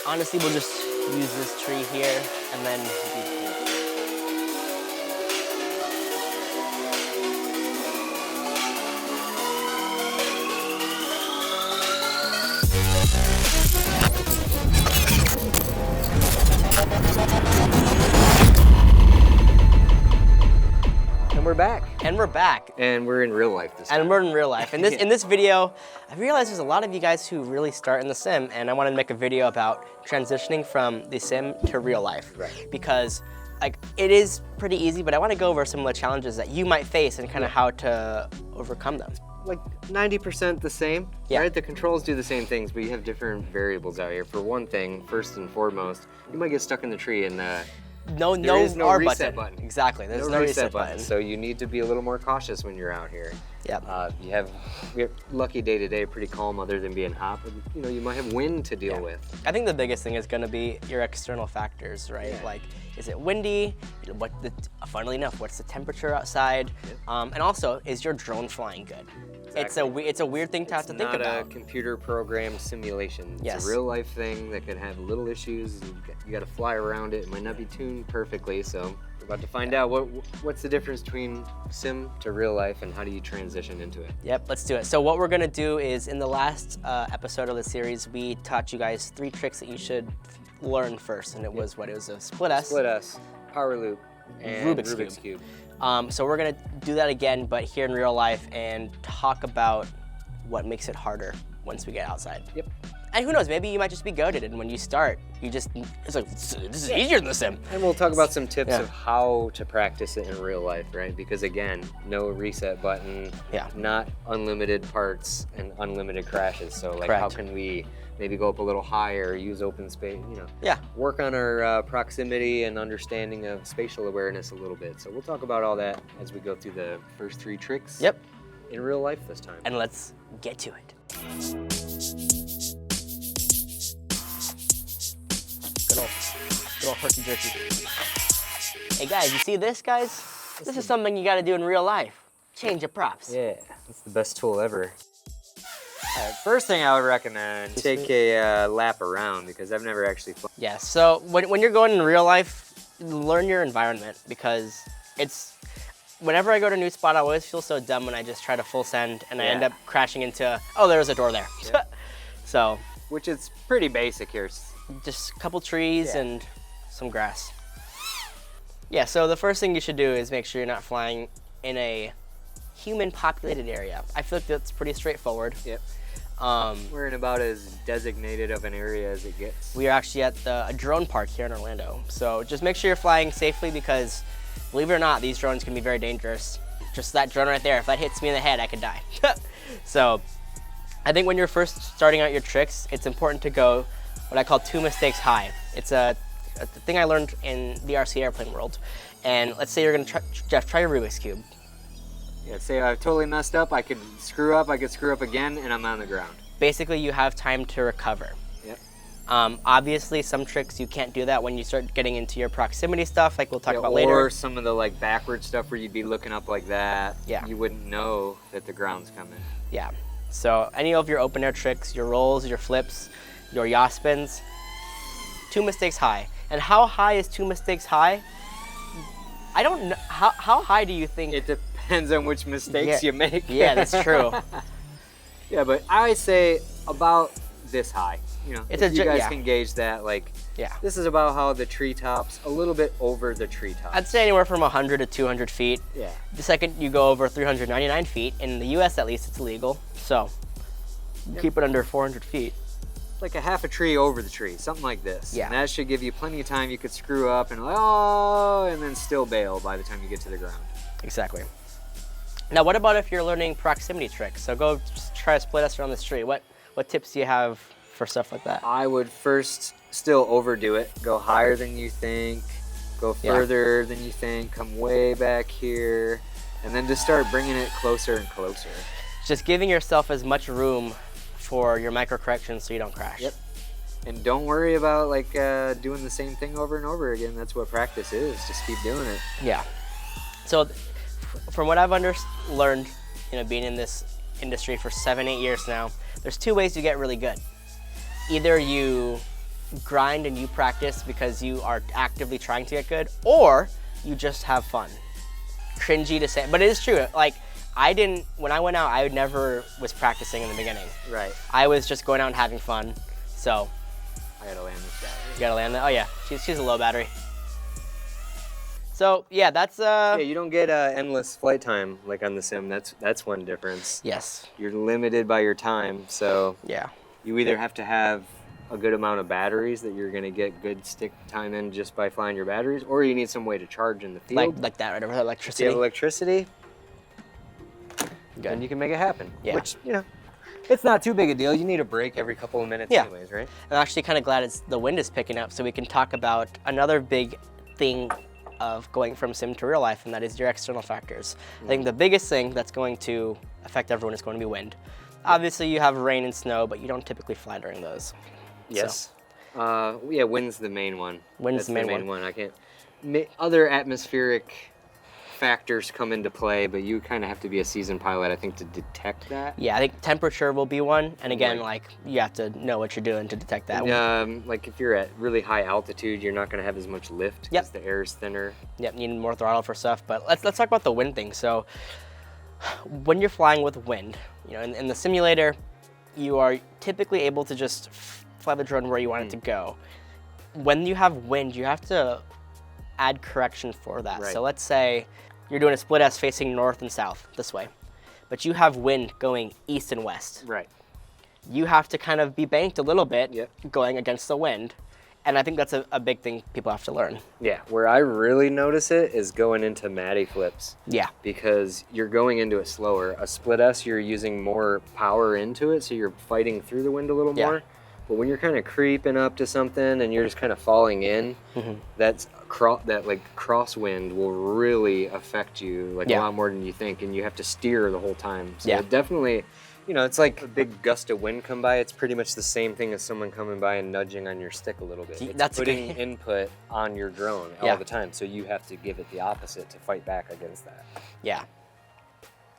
honestly, we'll just use this tree here and then And we're back. And we're back. And we're in real life this time. And we're in real life. In this video, I realized there's a lot of you guys who really start in the sim, and I wanted to make a video about transitioning from the sim to real life. Right. Because like it is pretty easy, but I want to go over some of the challenges that you might face and kind of how to overcome them. Like 90% the same, Yeah. right? The controls do the same things, but you have different variables out here. For one thing, first and foremost, you might get stuck in the tree and No is no R reset button. button. Exactly. There's no reset button. So you need to be a little more cautious when you're out here. Yep. We're lucky day to day, pretty calm other than being hot, but you know, you might have wind to deal with. I think the biggest thing is going to be your external factors, right? Yeah. Like, is it windy? Funnily enough, what's the temperature outside? And also, is your drone flying good? Exactly. It's a weird thing to have to think It's not about. a computer programmed simulation. It's Yes. a real life thing that could have little issues. You got to fly around it. It might not be tuned perfectly, so we're about to find out what's the difference between sim to real life and how do you transition into it. Yep, let's do it. So what we're gonna do is, in the last episode of the series, we taught you guys 3 tricks that you should learn first, and it was what? It was a split S, Split S, power loop, and Rubik's Cube. So we're gonna do that again, but here in real life, and talk about what makes it harder once we get outside. Yep. And who knows, maybe you might just be goated, and when you start, it's like, this is easier than the sim. And we'll talk about some tips Yeah. of how to practice it in real life, right? Because again, no reset button, Yeah. not unlimited parts and unlimited crashes. So like, how Correct. can we maybe go up a little higher, use open space, you know? Yeah. Work on our proximity and understanding of spatial awareness a little bit. So we'll talk about all that as we go through the first 3 tricks. Yep. In real life this time. And let's get to it. Good old herky jerky. Hey guys, you see this, guys? This is something you gotta do in real life. Change your props. Yeah, that's the best tool ever. All right, first thing I would recommend, take a lap around because I've never actually flown. Yeah, so when you're going in real life, learn your environment, because whenever I go to a new spot, I always feel so dumb when I just try to full send and I end Yeah. up crashing into, oh, there's a door there. Yeah. So Which is pretty basic here. just a couple trees Yeah. and some grass. Yeah, so the first thing you should do is make sure you're not flying in a human populated area. I feel like that's pretty straightforward. Yep. We're in about as designated of an area as it gets. We are actually at a drone park here in Orlando. So just make sure you're flying safely, because believe it or not, these drones can be very dangerous. Just that drone right there, if that hits me in the head, I could die. So I think when you're first starting out your tricks, it's important to go what I call 2 mistakes high. It's a thing I learned in the RC airplane world. And let's say you're gonna try your Rubik's Cube. Yeah, say I've totally messed up, I could screw up again, and I'm on the ground. Basically, you have time to recover. Yep. Obviously, some tricks you can't do that when you start getting into your proximity stuff, like we'll talk about Or later. some of the like backward stuff where you'd be looking up like that. Yeah. You wouldn't know that the ground's coming. Yeah. So any of your open air tricks, your rolls, your flips, your yaw spins, 2 mistakes high. And how high is 2 mistakes high? I don't know. How high do you think? It depends on which mistakes Yeah. you make. Yeah, that's true. Yeah, but I would say about this high. You know, It's if you guys yeah. can gauge that, like, Yeah. this is about how the treetops, a little bit over the treetops. I'd say anywhere from 100 to 200 feet. Yeah. The second you go over 399 feet, in the US at least, it's illegal. So keep it under 400 feet. Like a half a tree over the tree, something like this. Yeah. And that should give you plenty of time. You could screw up and like, oh, and then still bail by the time you get to the ground. Exactly. Now, what about if you're learning proximity tricks? So go just try to split us around this tree. What tips do you have for stuff like that? I would first still overdo it. Go higher than you think. Go further than you think. Come way back here. And then just start bringing it closer and closer. Just giving yourself as much room for your micro corrections so you don't crash. Yep. And don't worry about like doing the same thing over and over again. That's what practice is. Just keep doing it. Yeah. So from what I've learned, being in this industry for 7-8 years now, there's 2 ways to get really good. Either you grind and you practice because you are actively trying to get good, or you just have fun. Cringy to say, but it is true. Like, when I went out, I never was practicing in the beginning. Right. I was just going out and having fun. So I gotta land this battery. you gotta land that. Oh yeah, she's a low battery. So yeah, that's Yeah, you don't get endless flight time like on the sim. That's one difference. yes. You're limited by your time, so Yeah. you either have to have a good amount of batteries that you're gonna get good stick time in just by flying your batteries, or you need some way to charge in the field. Like that right over there, If electricity. you have electricity, Good. and you can make it happen. Yeah. Which, you know, it's not too big a deal. You need a break every couple of minutes Yeah. anyways, right? I'm actually kind of glad the wind is picking up, so we can talk about another big thing of going from sim to real life, and that is your external factors. I think the biggest thing that's going to affect everyone is going to be wind. Obviously, you have rain and snow, but you don't typically fly during those. Yes. Yeah, wind's the main one. Wind's That's the main one. I can't. Other atmospheric factors come into play, but you kind of have to be a seasoned pilot, I think, to detect that. Yeah, I think temperature will be one, and again, Right. like, you have to know what you're doing to detect that. And, like if you're at really high altitude, you're not going to have as much lift Yep. because the air is thinner. Yep, need more throttle for stuff. But let's talk about the wind thing. So when you're flying with wind, you know, in the simulator, you are typically able to just fly the drone where you want it to go. When you have wind, you have to add correction for that. Right. So let's say you're doing a split S facing north and south this way, but you have wind going east and west. Right. You have to kind of be banked a little bit Yep. going against the wind. And I think that's a big thing people have to learn. Yeah, where I really notice it is going into Matty flips. Yeah. Because you're going into it slower. A split S, you're using more power into it, so you're fighting through the wind a little Yeah. more. But when you're kind of creeping up to something and you're just kind of falling in, that crosswind will really affect you like a Yeah. lot more than you think, and you have to steer the whole time. So Yeah. it definitely, you know, it's like a big gust of wind come by. It's pretty much the same thing as someone coming by and nudging on your stick a little bit. It's That's putting good. input on your drone Yeah. all the time, so you have to give it the opposite to fight back against that. Yeah.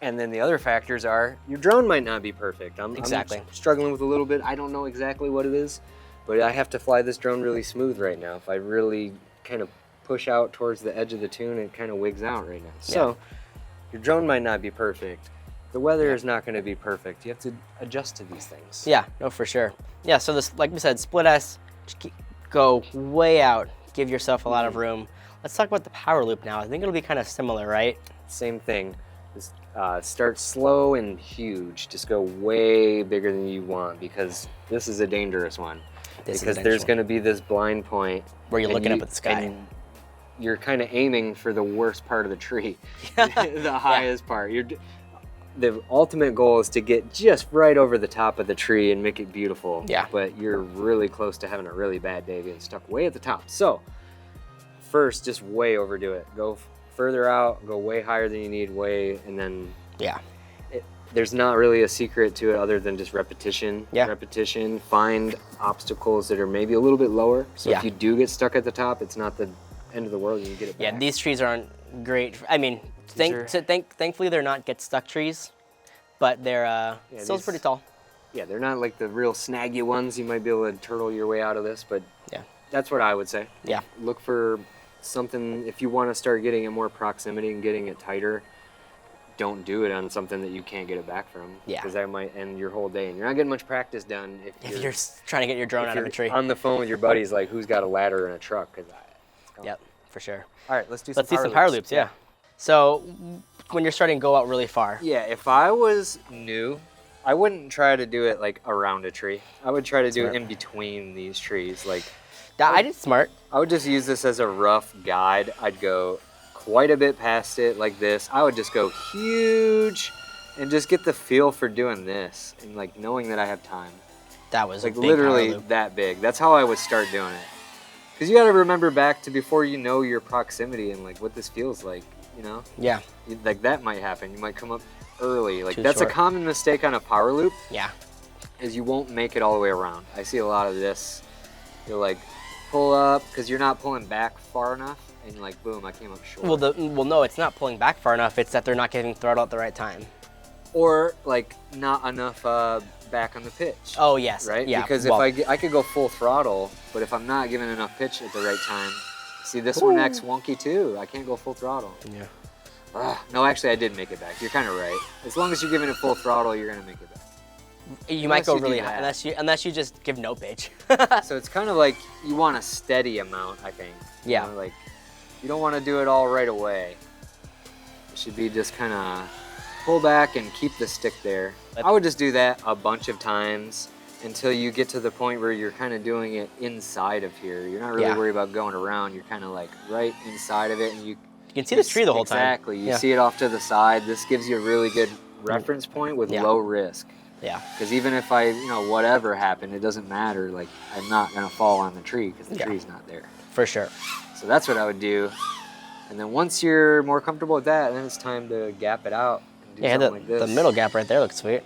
And then the other factors are your drone might not be perfect. Exactly. I'm struggling with a little bit. I don't know exactly what it is, but I have to fly this drone really smooth right now. If I really kind of push out towards the edge of the tune, it kind of wigs out right now. So your drone might not be perfect. The weather is not going to be perfect. You have to adjust to these things. Yeah, no, for sure. Yeah, so this, like we said, split S, just go way out, give yourself a lot of room. Let's talk about the power loop now. I think it'll be kind of similar, right? Same thing. Just, start slow and huge. Just go way bigger than you want, because this is a dangerous one. Because there's going to be this blind point where you're and looking up at the sky. and you're kind of aiming for the worst part of the tree, the highest part. The ultimate goal is to get just right over the top of the tree and make it beautiful. Yeah. But you're really close to having a really bad day getting stuck way at the top. So first, just way overdo it. Go further out, go way higher than you need, and then Yeah. there's not really a secret to it other than just repetition. Yeah. Repetition. Find obstacles that are maybe a little bit lower. So Yeah. if you do get stuck at the top, it's not the end of the world. You can get it back. Yeah, these trees aren't great. I mean, thankfully they're not get stuck trees, but they're still pretty tall. Yeah, they're not like the real snaggy ones. You might be able to turtle your way out of this, but Yeah. that's what I would say. Yeah. Look for something, if you want to start getting it more proximity and getting it tighter, don't do it on something that you can't get it back from. Yeah. Because that might end your whole day, and you're not getting much practice done If you're trying to get your drone out of a tree. on the phone with your buddies, like, who's got a ladder and a truck? 'Cause Yep, for sure. All right, let's do Let's do some power loops, yeah. So when you're starting to go out really far. Yeah, if I was new, I wouldn't try to do it like around a tree. I would try to do it in between these trees. Like, I did smart. I would just use this as a rough guide. I'd go quite a bit past it like this. I would just go huge and just get the feel for doing this and like knowing that I have time. That was Like a big literally power loop. that big. That's how I would start doing it. Because you got to remember back to before you know your proximity and like what this feels like, you know? Yeah, Like that might happen. You might come up early. Like Too that's short. a common mistake on a power loop, yeah. is you won't make it all the way around. I see a lot of this. You'll like pull up because you're not pulling back far enough, and like boom, I came up short. Well, no, it's not pulling back far enough. It's that they're not getting throttle at the right time. Or like not enough back on the pitch. Oh yes. Right? Yeah. Because well, if I could go full throttle, but if I'm not giving enough pitch at the right time, see this one acts wonky too. I can't go full throttle. Yeah. No, actually I did make it back. You're kind of right. As long as you're giving it full throttle, you're gonna make it back. You might go really high unless you just give no pitch. So it's kind of like you want a steady amount, I think. Yeah. You know, like you don't want to do it all right away. It should be just kind of pull back and keep the stick there. I would just do that a bunch of times until you get to the point where you're kind of doing it inside of here. You're not really worried about going around. You're kind of like right inside of it, and you can see the tree the whole time. Exactly. You see it off to the side. This gives you a really good reference point with low risk. Yeah. Because even if I, whatever happened, it doesn't matter. Like, I'm not going to fall on the tree because the tree's not there. For sure. So that's what I would do. And then once you're more comfortable with that, then it's time to gap it out and do something like this. The middle gap right there looks sweet.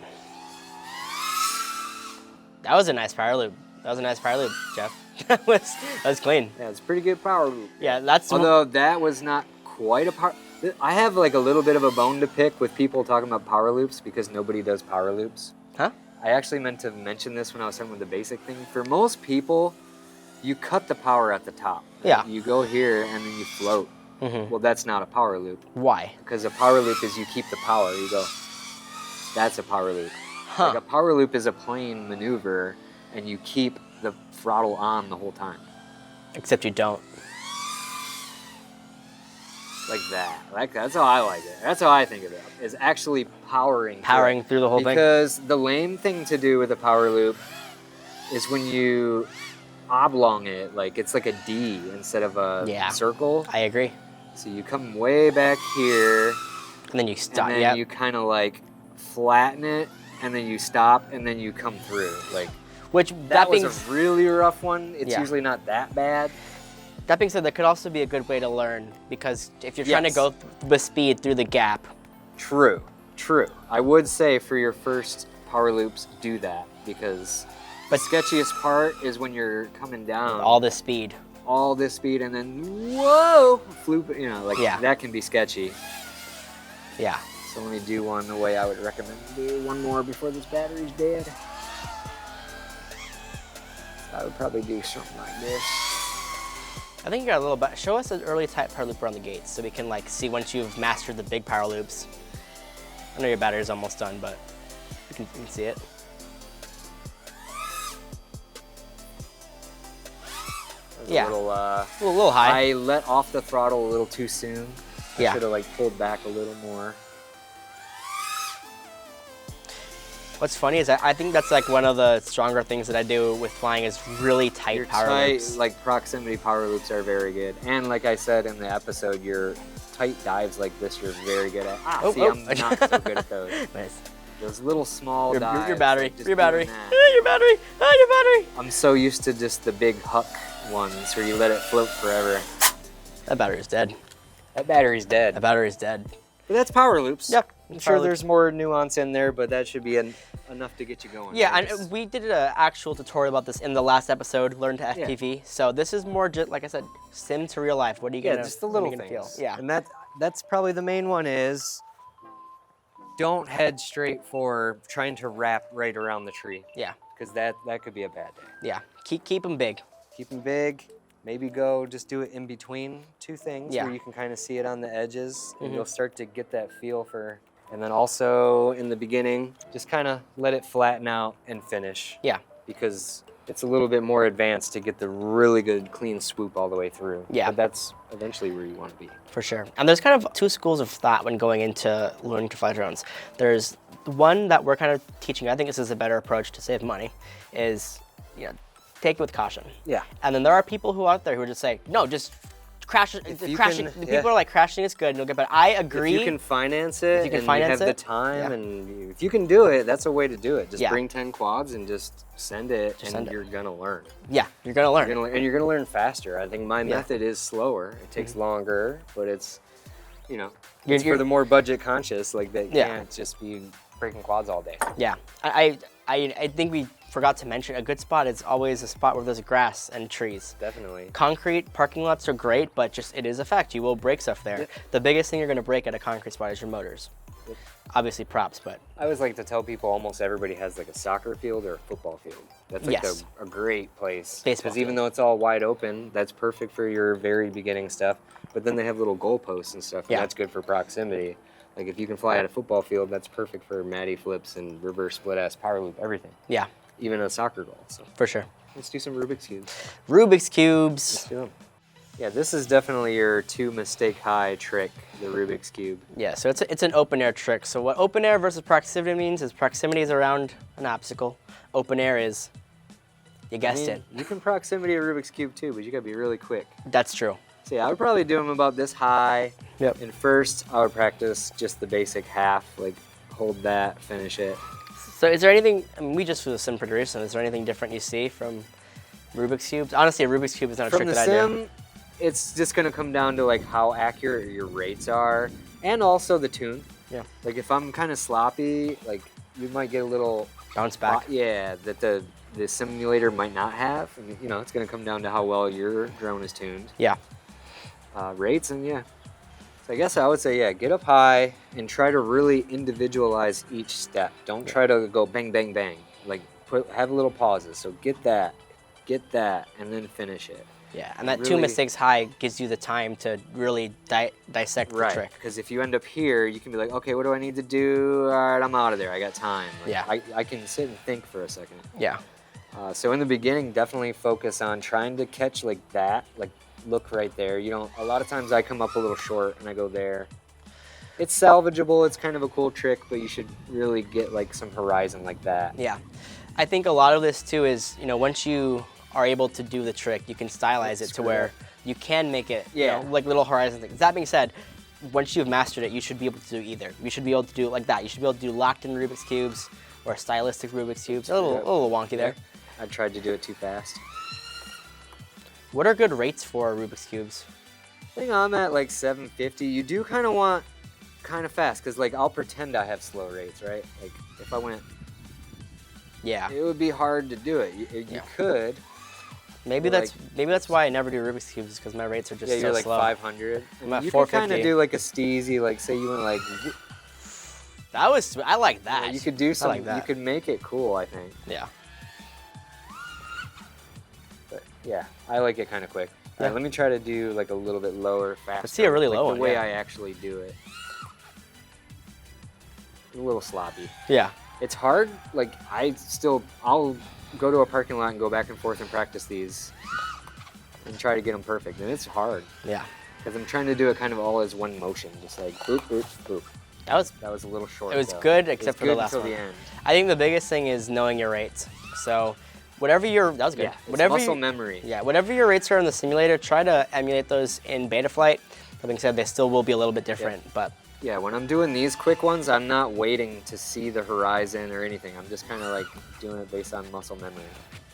That was a nice power loop. Jeff. that was clean. Yeah, it's a pretty good power loop. Yeah, that's... Although that was not quite a power... I have like a little bit of a bone to pick with people talking about power loops because nobody does power loops. Huh? I actually meant to mention this when I was talking about the basic thing. For most people, you cut the power at the top. Yeah. You go here and then you float. Well, that's not a power loop. Why? Because a power loop is you keep the power. You go, that's a power loop. Huh. Like a power loop is a plane maneuver and you keep the throttle on the whole time. Except you don't. Like that. Like that's how I like it. That's how I think of it. Is actually powering through the whole thing. Because the lame thing to do with a power loop is when you oblong it, like it's like a D instead of a circle. I agree. So you come way back here, and then you stop. And then you kind of like flatten it, and then you stop, and then you come through. Like that was a really rough one. It's usually not that bad. That being said, that could also be a good way to learn because if you're trying to go with speed through the gap. True. I would say for your first power loops, do that because the sketchiest part is when you're coming down. All this speed. And then, whoa, floop, that can be sketchy. Yeah. So let me do one the way I would recommend to do one more before this battery's dead. I would probably do something like this. I think you got a little bit. Show us an early type power loop around the gates so we can like see once you've mastered the big power loops. I know your battery's almost done, but you can see it. A little high. I let off the throttle a little too soon. I should have like pulled back a little more. What's funny is I think that's like one of the stronger things that I do with flying is really tight power loops. Like proximity power loops are very good. And like I said in the episode, your tight dives like this you're very good at. I'm not so good at those. Nice. Those little small dives. Your battery. Like Your battery. Your battery. I'm so used to just the big huck ones where you let it float forever. That battery's dead. That battery's dead. But that's power loops. Yep. I'm sure there's more nuance in there, but that should be enough to get you going. Yeah, and we did an actual tutorial about this in the last episode, Learn to FPV. Yeah. So this is more just, like I said, sim to real life. What are you gonna? Yeah, just the little things. Feel? Yeah, and that's probably the main one is don't head straight for trying to wrap right around the tree. Yeah, because that could be a bad day. Yeah, keep them big. Keep them big. Maybe just do it in between two things where you can kind of see it on the edges, and you'll start to get that feel for. And then also in the beginning, just kind of let it flatten out and finish. Yeah. Because it's a little bit more advanced to get the really good clean swoop all the way through. Yeah. But that's eventually where you want to be. For sure. And there's kind of two schools of thought when going into learning to fly drones. There's one that we're kind of teaching, I think this is a better approach to save money, is take it with caution. Yeah. And then there are people who are out there who are just saying, no, just crash it. People are like, crashing is good and you'll get better. I agree. If you can finance it, you have the time, and if you can do it, that's a way to do it. Just bring 10 quads and just send it, you're gonna learn. Yeah, you're gonna learn. And you're gonna learn faster. I think my method is slower. It takes longer, but it's, it's for the more budget conscious, like that can't just be breaking quads all day. Yeah, I think we forgot to mention a good spot is always a spot where there's grass and trees. Definitely. Concrete parking lots are great, but it is a fact. You will break stuff there. Yep. The biggest thing you're going to break at a concrete spot is your motors. Yep. obviously props, but I always like to tell people almost everybody has like a soccer field or a football field. That's like Yes. a great place. Baseball Because even field. though it's all wide open, that's perfect for your very beginning stuff. But then they have little goalposts and stuff, and Yeah. that's good for proximity. Like if you can fly at a football field, that's perfect for Matty flips and reverse split ass power loop, everything. yeah, Even a soccer goal. So for sure. let's do some Rubik's cubes. Rubik's Cubes. Let's do them. Yeah, this is definitely your 2 mistake high trick, the Rubik's Cube. Yeah, so it's an open air trick. So what open air versus proximity means is proximity is around an obstacle. Open air is, you guessed it. You can proximity a Rubik's Cube too, but you gotta be really quick. That's true. So yeah, I would probably do them about this high. Yep. And first, I would practice just the basic half, like hold that, finish it. So is there anything, I mean, we just flew the sim pretty recently. Is there anything different you see from Rubik's Cubes? Honestly, a Rubik's Cube is not a From trick the that I do. sim, it's just gonna come down to like how accurate your rates are, and also the tune. Yeah. Like if I'm kind of sloppy, like you might get a little Bounce back. yeah, that the simulator might not have. I mean, you know, it's gonna come down to how well your drone is tuned. Yeah. Rates and yeah. So I guess I would say yeah, get up high and try to really individualize each step. Don't try to go bang bang bang. Like have little pauses. So get that, and then finish it. Yeah, and that Really- 2 mistakes high gives you the time to really dissect the Right. trick. Because if you end up here, you can be like, okay, what do I need to do? All right, I'm out of there. I got time. Like, Yeah. I can sit and think for a second. Yeah. So in the beginning, definitely focus on trying to catch like that, like look right there. You don't. A lot of times I come up a little short and I go there. It's salvageable. It's kind of a cool trick, but you should really get like some horizon like that. Yeah. I think a lot of this too is, you know, once you are able to do the trick, you can stylize it to Screw where up. you can make it, Yeah. you know, like little horizon things. That being said, once you've mastered it, you should be able to do either. You should be able to do it like that. You should be able to do locked in Rubik's Cubes or stylistic Rubik's Cubes. A little wonky there. I tried to do it too fast. What are good rates for Rubik's Cubes? I think I'm at like 750. You do kind of want kind of fast because like I'll pretend I have slow rates, right? Like if I went, Yeah. it would be hard to do it. You Yeah. could. Maybe Or, that's why I never do Rubik's Cubes because my rates are just Yeah, so you're like slow. 500. I'm at You could kind 450. of do like a steezy, like say you went like, That was I like that. you could do some, I like that. you could make it cool, I think. Yeah. But yeah, I like it kind of quick. All Yeah. right, let me try to do like a little bit lower, faster. see a really like low the one, way yeah. I actually do it. A little sloppy. Yeah. It's hard. Like I'll go to a parking lot and go back and forth and practice these and try to get them perfect. And it's hard Yeah. because I'm trying to do it kind of all as one motion, just like boop, boop, boop. That was a little short. It was though. good It except was for the good last until one. the end. I think the biggest thing is knowing your rates. So whatever your that was good. Yeah, it's whatever muscle you- memory. Yeah, whatever your rates are in the simulator, try to emulate those in beta flight. That being said, they still will be a little bit different, but Yeah, when I'm doing these quick ones, I'm not waiting to see the horizon or anything. I'm just kind of like doing it based on muscle memory.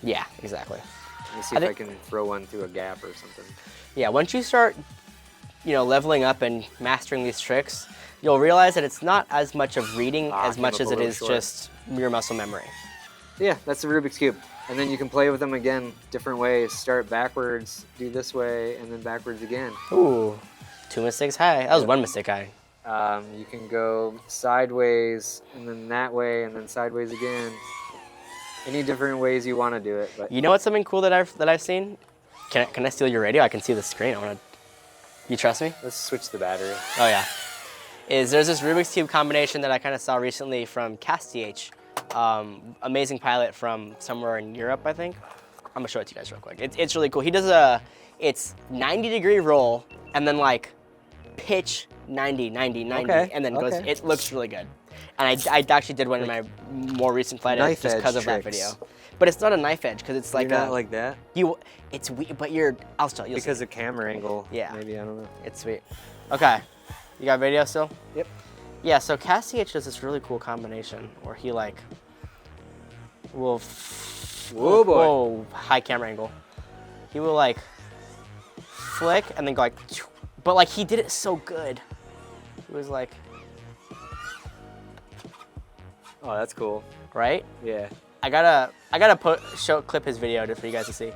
yeah, exactly. Let me see I if I think- can throw one through a gap or something. Yeah, once you start, you know, leveling up and mastering these tricks, you'll realize that it's not as much of reading as came much up as a it little is short. just your muscle memory. Yeah, that's the Rubik's Cube. And then you can play with them again different ways. Start backwards, do this way, and then backwards again. Ooh, 2 mistakes high. That was Yeah. 1 mistake high. You can go sideways, and then that way, and then sideways again. Any different ways you want to do it. But You know what's something cool that I've seen? Can I steal your radio? I can see the screen. You trust me? let's switch the battery. Oh yeah. There's this Rubik's Cube combination that I kind of saw recently from CASTH, amazing pilot from somewhere in Europe, I think. I'm gonna show it to you guys real quick. It's really cool. He does it's 90-degree roll and then like pitch 90, 90, 90, Okay, and then goes. okay. It looks really good. And I actually did one in my more recent flight Knife just because edge of that tricks. video. But it's not a knife edge because it's like You're not like that? it's weird, but you're. I'll tell you. Because of camera angle. Yeah. Maybe, I don't know. It's sweet. Okay, you got video still? Yep. Yeah, so CASTH does this really cool combination where he like will. Whoa, boy. Whoa, high camera angle. He will like flick and then go like, but like he did it so good. It was like, Oh, that's cool. right? Yeah. I gotta clip his video for you guys to see.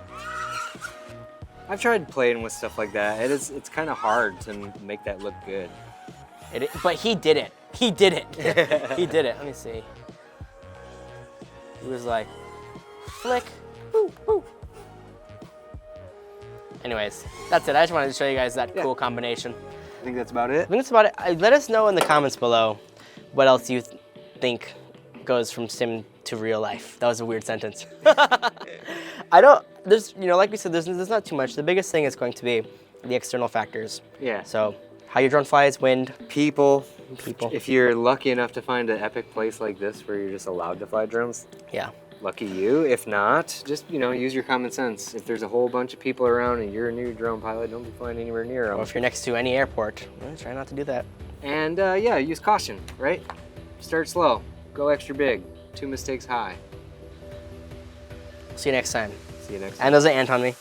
I've tried playing with stuff like that. It's kind of hard to make that look good. But he did it. He did it. He did it. Let me see. He was like, flick, woo, woo. Anyways, that's it. I just wanted to show you guys that cool combination. I think that's about it. I think that's about it. Let us know in the comments below what else you think goes from sim to real life. That was a weird sentence. There's, you know, like we said, there's not too much. The biggest thing is going to be the external factors. Yeah. So how your drone flies, wind. People. If you're lucky enough to find an epic place like this where you're just allowed to fly drones, Yeah. lucky you. If not, just, you know, use your common sense. If there's a whole bunch of people around and you're a new drone pilot, don't be flying anywhere near them. Or if you're next to any airport, well, try not to do that. And yeah, use caution, right? Start slow, go extra big, 2 mistakes high. See you next time. See you next time. And there's an ant on me.